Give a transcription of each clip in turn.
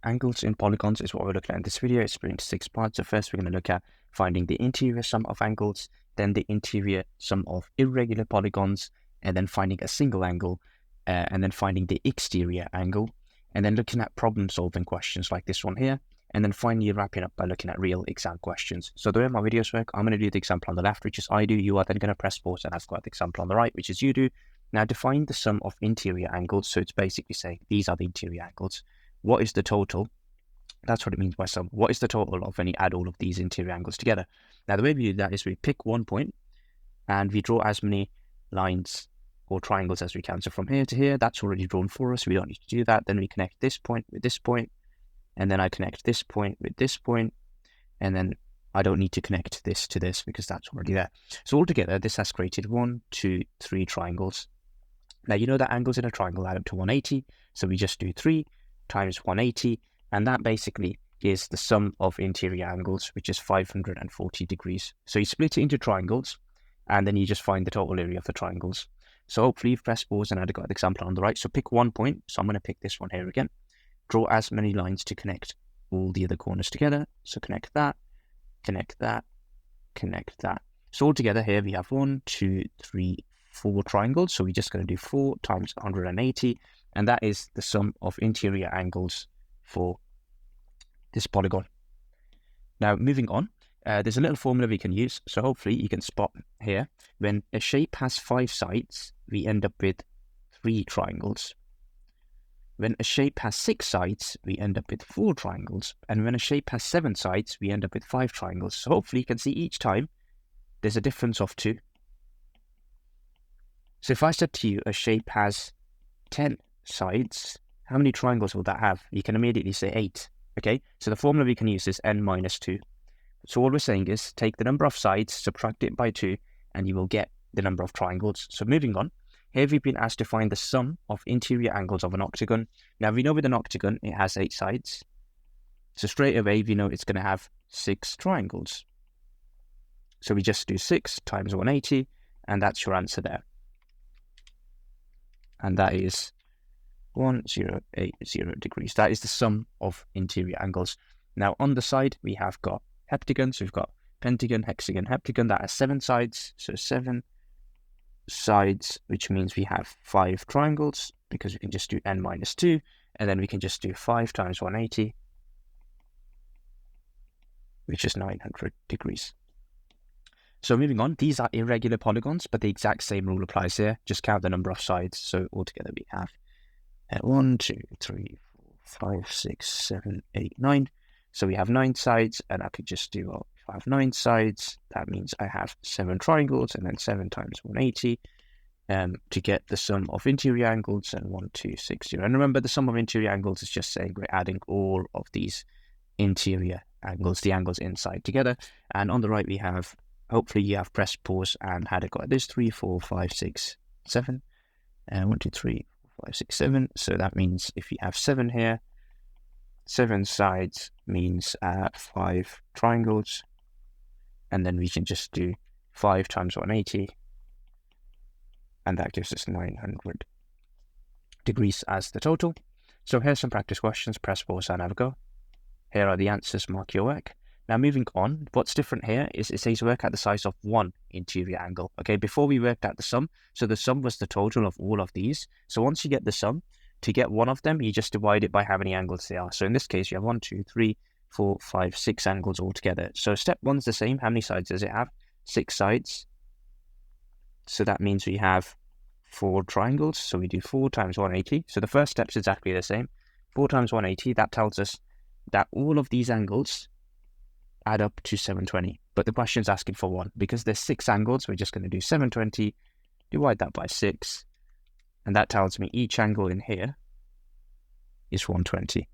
angles in polygons is what we're looking at in this video. It's split into 6 parts. So first we're going to look at finding the interior sum of angles, then the interior sum of irregular polygons, and then finding a single angle, and then finding the exterior angle, and then looking at problem solving questions like this one here, and then finally wrapping up by looking at real exam questions. So the way my videos work, I'm going to do the example on the left, which is I do. You are then going to press pause and I've got the example on the right, which is you do. Now define the sum of interior angles. So it's basically saying these are the interior angles. What is the total? That's what it means by sum. What is the total of when you add all of these interior angles together? Now the way we do that is we pick one point and we draw as many lines or triangles as we can. So from here to here, that's already drawn for us. We don't need to do that. Then we connect this point with this point, and then I connect this point with this point, and then I don't need to connect this to this because that's already there. So altogether, this has created 1, 2, 3 triangles. Now, you know that angles in a triangle add up to 180, so we just do 3 times 180, and that basically is the sum of interior angles, which is 540 degrees. So you split it into triangles, and then you just find the total area of the triangles. So hopefully you've pressed pause and I've got the example on the right. So pick one point, so I'm going to pick this one here again. Draw as many lines to connect all the other corners together. So connect that, connect that, connect that. So altogether here we have 1, 2, 3, 4 triangles. So we're just going to do 4 times 180, and that is the sum of interior angles for this polygon. Now moving on, there's a little formula we can use. So hopefully you can spot here, when a shape has 5 sides, we end up with 3 triangles. When a shape has 6 sides, we end up with 4 triangles. And when a shape has 7 sides, we end up with 5 triangles. So hopefully you can see each time there's a difference of 2. So if I said to you a shape has 10 sides, how many triangles will that have? You can immediately say 8. Okay, so the formula we can use is n minus 2. So all we're saying is take the number of sides, subtract it by 2, and you will get the number of triangles. So moving on, here we've been asked to find the sum of interior angles of an octagon. Now we know with an octagon, it has 8 sides. So straight away, we know it's going to have 6 triangles. So we just do 6 times 180, and that's your answer there. And that is 1080 degrees. That is the sum of interior angles. Now on the side, we have got heptagons. We've got pentagon, hexagon, heptagon. That has 7 sides. So 7 sides, which means we have 5 triangles, because we can just do n minus 2, and then we can just do 5 times 180, which is 900 degrees. So moving on, these are irregular polygons, but the exact same rule applies here. Just count the number of sides. So altogether we have 1, 2, 3, 4, 5, 6, 7, 8, 9. So we have 9 sides, and I could just do, well, if I have 9 sides, that means I have 7 triangles, and then 7 times 180 to get the sum of interior angles, and 1260. And remember, the sum of interior angles is just saying we're adding all of these interior angles, the angles inside together. And on the right, we have, hopefully you have pressed pause and had it got this 3, 4, 5, 6, 7. 1, 2, 3, 4, 5, 6, 7. So that means if you have 7 here, 7 sides means 5 triangles, and then we can just do 5 times 180, and that gives us 900 degrees as the total. So here's some practice questions. Press pause and have a go. Here are the answers. Mark your work. Now moving on, what's different here is it says work out the size of one interior angle. Okay, before we worked out the sum, so the sum was the total of all of these. So once you get the sum, to get one of them, you just divide it by how many angles they are. So in this case, you have 1, 2, 3, 4, 5, 6 angles altogether. So step 1's the same. How many sides does it have? 6 sides. So that means we have 4 triangles. So we do 4 times 180. So the first step's exactly the same. 4 times 180, that tells us that all of these angles add up to 720. But the question's asking for 1. Because there's 6 angles, we're just going to do 720, divide that by 6. And that tells me each angle in here is 120.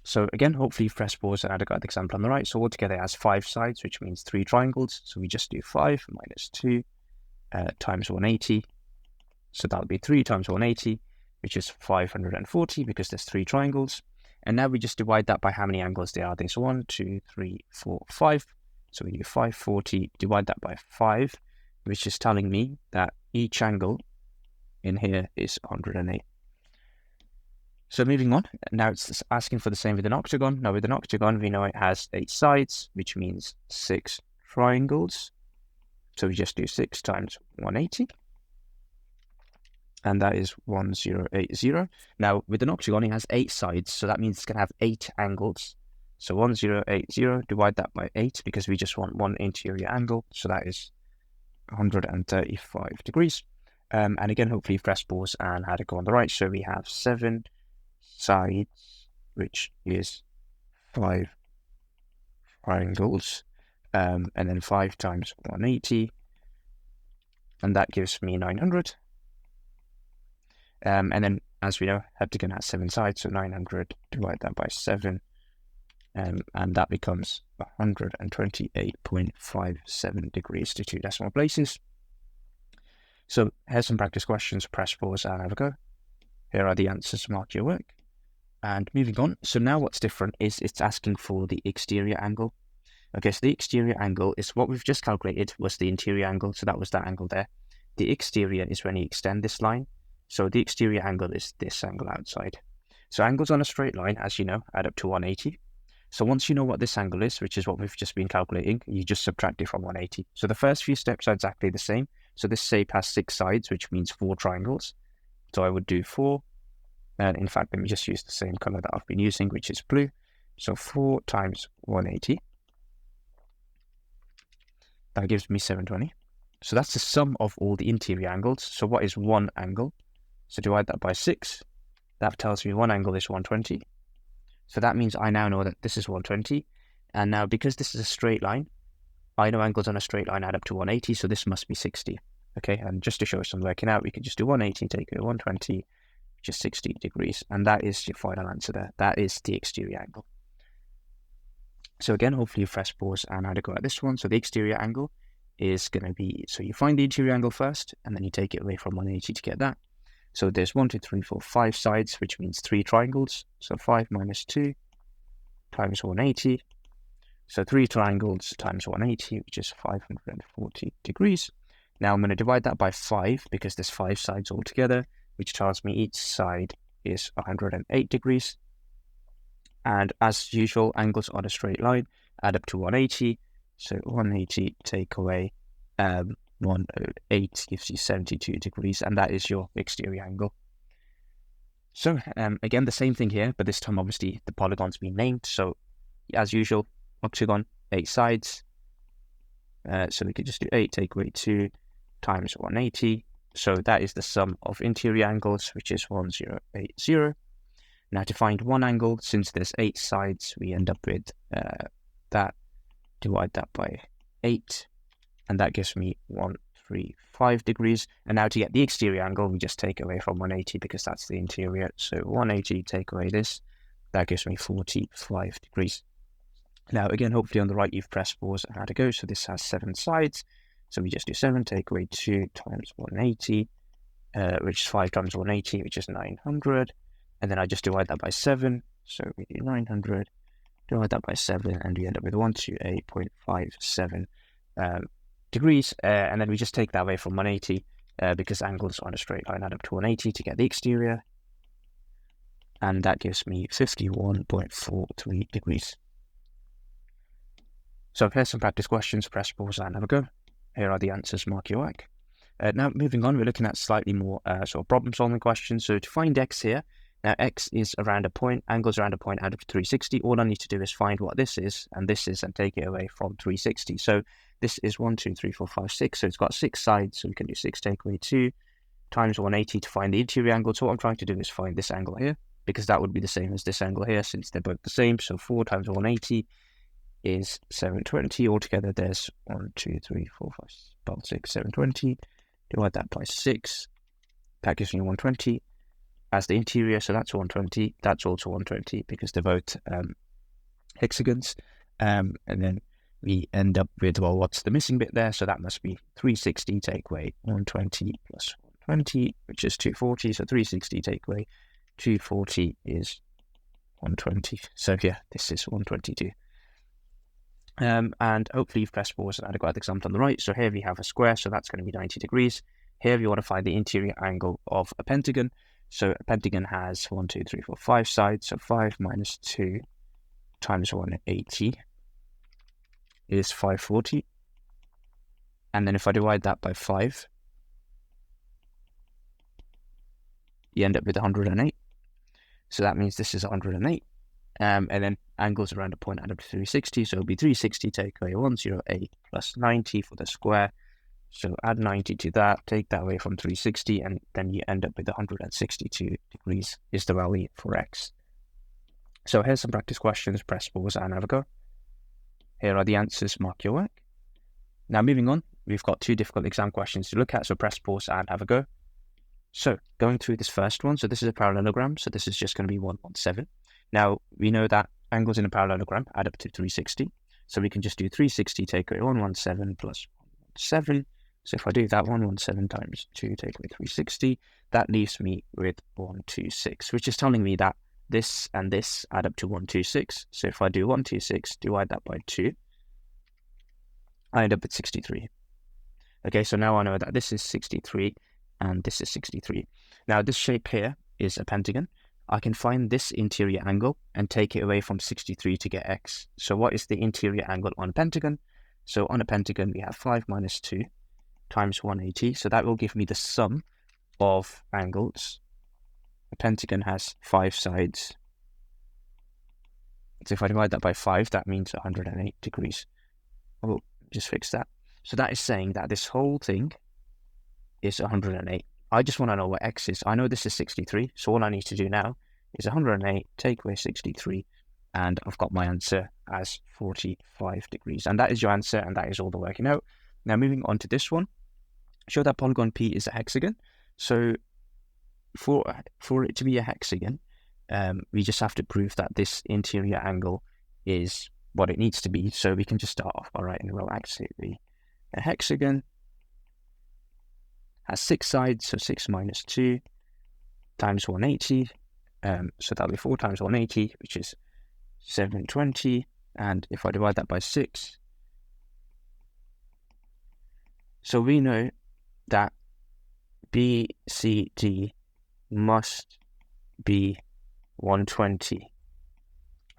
So again, hopefully you've pressed pause and I've got the example on the right. So altogether it has 5 sides, which means 3 triangles. So we just do 5 minus 2 times 180. So that'll be 3 times 180, which is 540 because there's 3 triangles. And now we just divide that by how many angles there are. There's 1, 2, 3, 4, 5. So we do 540, divide that by 5, which is telling me that each angle in here is 108. So moving on, now it's asking for the same with an octagon. Now with an octagon, we know it has 8 sides, which means 6 triangles. So we just do 6 times 180. And that is 1080. Now with an octagon, it has 8 sides, so that means it's going to have 8 angles. So 1080, divide that by 8, because we just want one interior angle, so that is 135 degrees. And again, hopefully you've pressed pause and had it go on the right. So we have 7 sides, which is 5 triangles, and then 5 times 180, and that gives me 900. And then, as we know, heptagon has 7 sides, so 900, divide that by 7, and that becomes 128.57 degrees to 2 decimal places. So here's some practice questions. Press pause and have a go. Here are the answers. Mark your work. And moving on, so now what's different is it's asking for the exterior angle. Okay, so the exterior angle is what we've just calculated was the interior angle, so that was that angle there. The exterior is when you extend this line. So the exterior angle is this angle outside. So angles on a straight line, as you know, add up to 180. So once you know what this angle is, which is what we've just been calculating, you just subtract it from 180. So the first few steps are exactly the same. So this shape has 6 sides, which means 4 triangles. So I would do 4. And in fact, let me just use the same color that I've been using, which is blue. So 4 times 180. That gives me 720. So that's the sum of all the interior angles. So what is one angle? So divide that by 6. That tells me one angle is 120. So that means I now know that this is 120. And now because this is a straight line, I know angles on a straight line add up to 180. So this must be 60. Okay, and just to show some working out, we can just do 180, take away 120, which is 60 degrees. And that is your final answer there. That is the exterior angle. So again, hopefully you press pause and had a go at this one. So the exterior angle is going to be, so you find the interior angle first, and then you take it away from 180 to get that. So there's 1, 2, 3, 4, 5 sides, which means 3 triangles. So 5 minus 2 times 180. So 3 triangles times 180, which is 540 degrees. Now I'm going to divide that by 5 because there's 5 sides altogether, which tells me each side is 108 degrees. And as usual, angles on a straight line add up to 180. So 180 take away 108 gives you 72 degrees, and that is your exterior angle. So again, the same thing here, but this time obviously the polygon's been named. So as usual, octagon, 8 sides. So we could just do 8 take away 2 times 180. So that is the sum of interior angles, which is 1080. Now to find one angle, since there's 8 sides, we end up with that. Divide that by 8, and that gives me 135 degrees. And now to get the exterior angle, we just take away from 180 because that's the interior. So 180 take away this, that gives me 45 degrees. Now again, hopefully on the right you've pressed pause and had a go. So this has 7 sides, so we just do 7 take away 2 times 180, which is 5 times 180, which is 900, and then I just divide that by 7. So we do 900, divide that by 7, and we end up with 128.57 degrees. And then we just take that away from 180 because angles on a straight line add up to 180 to get the exterior. And that gives me 51.43 degrees. So here's some practice questions. Press pause and have a go. Here are the answers. Mark your work. Now moving on, we're looking at slightly more sort of problem solving questions. So to find x here, now x is around a point, angles around a point add up to 360. All I need to do is find what this is, and this is, and take it away from 360. So this is 1, 2, 3, 4, 5, 6. So it's got 6 sides, so we can do 6 take away 2 times 180 to find the interior angle. So what I'm trying to do is find this angle here, because that would be the same as this angle here, since they're both the same. So 4 times 180 is 720. Altogether, there's 1, 2, 3, 4, 5, 6, 720. Divide that by 6. That gives me 120 as the interior. So that's 120. That's also 120 because they're both hexagons. And then we end up with, well, what's the missing bit there? So that must be 360 take away 120 plus 120, which is 240. So 360 take away 240 is 120. So yeah, this is 122. And hopefully you've pressed pause and had a go at the example on the right. So here we have a square, so that's going to be 90 degrees. Here we want to find the interior angle of a pentagon. So a pentagon has 5 sides. So 5 minus 2 times 180 is 540. And then if I divide that by 5, you end up with 108. So that means this is 108. And then angles around a point add up to 360. So it'll be 360 take away 108 plus 90 for the square. So add 90 to that, take that away from 360, and then you end up with 162 degrees is the value for x. So here's some practice questions. Press pause and have a go. Here are the answers. Mark your work. Now moving on, we've got 2 difficult exam questions to look at. So press pause and have a go. So going through this first one, so this is a parallelogram. So this is just going to be 117. Now we know that angles in a parallelogram add up to 360. So we can just do 360 take away 117 plus 117. So if I do that, 117 times 2 take away 360, that leaves me with 126, which is telling me that this and this add up to 126. So if I do 126, divide that by 2, I end up with 63. Okay, so now I know that this is 63 and this is 63. Now this shape here is a pentagon. I can find this interior angle and take it away from 63 to get x. So what is the interior angle on a pentagon? So on a pentagon, we have 5 minus 2 times 180. So that will give me the sum of angles. A pentagon has 5 sides. So if I divide that by 5, that means 108 degrees. Oh, just fix that. So that is saying that this whole thing is 108. I just want to know what x is. I know this is 63. So all I need to do now is 108, take away 63. And I've got my answer as 45 degrees. And that is your answer. And that is all the working out. Now moving on to this one. Show that polygon P is a hexagon. So for it to be a hexagon, we just have to prove that this interior angle is what it needs to be. So we can just start off by writing, well, actually, a hexagon has 6 sides, so 6 minus 2 times 180. So that'll be 4 times 180, which is 720. And if I divide that by 6, so we know that BCD must be 120.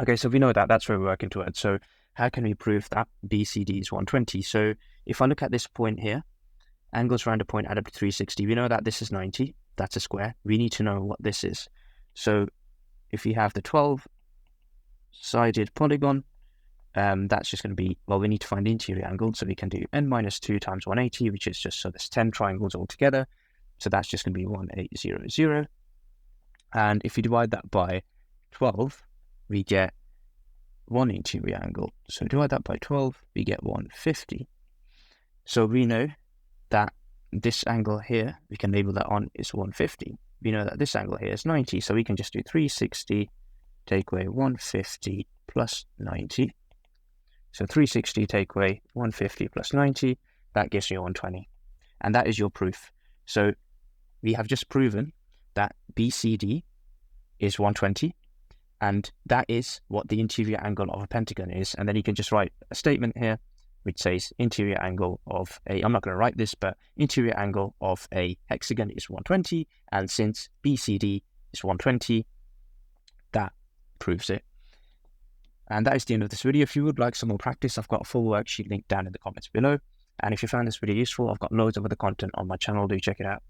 Okay, so we know that that's where we're working towards. So how can we prove that BCD is 120? So if I look at this point here, angles around a point add up to 360. We know that this is 90. That's a square. We need to know what this is. So if you have the 12-sided polygon, that's just going to be, well, we need to find the interior angle. So we can do n minus 2 times 180, which is just, so there's 10 triangles altogether. So that's just going to be 1800. And if you divide that by 12, we get one interior angle. So divide that by 12, we get 150. So we know that this angle here, we can label that on, is 150. We know that this angle here is 90. So we can just do 360, take away 150 plus 90. So 360 take away 150 plus 90, that gives you 120. And that is your proof. So we have just proven that BCD is 120, and that is what the interior angle of a pentagon is. And then you can just write a statement here, which says interior angle of a, I'm not going to write this, but interior angle of a hexagon is 120. And since BCD is 120, that proves it. And that is the end of this video. If you would like some more practice, I've got a full worksheet linked down in the comments below. And if you found this video useful, I've got loads of other content on my channel. Do check it out.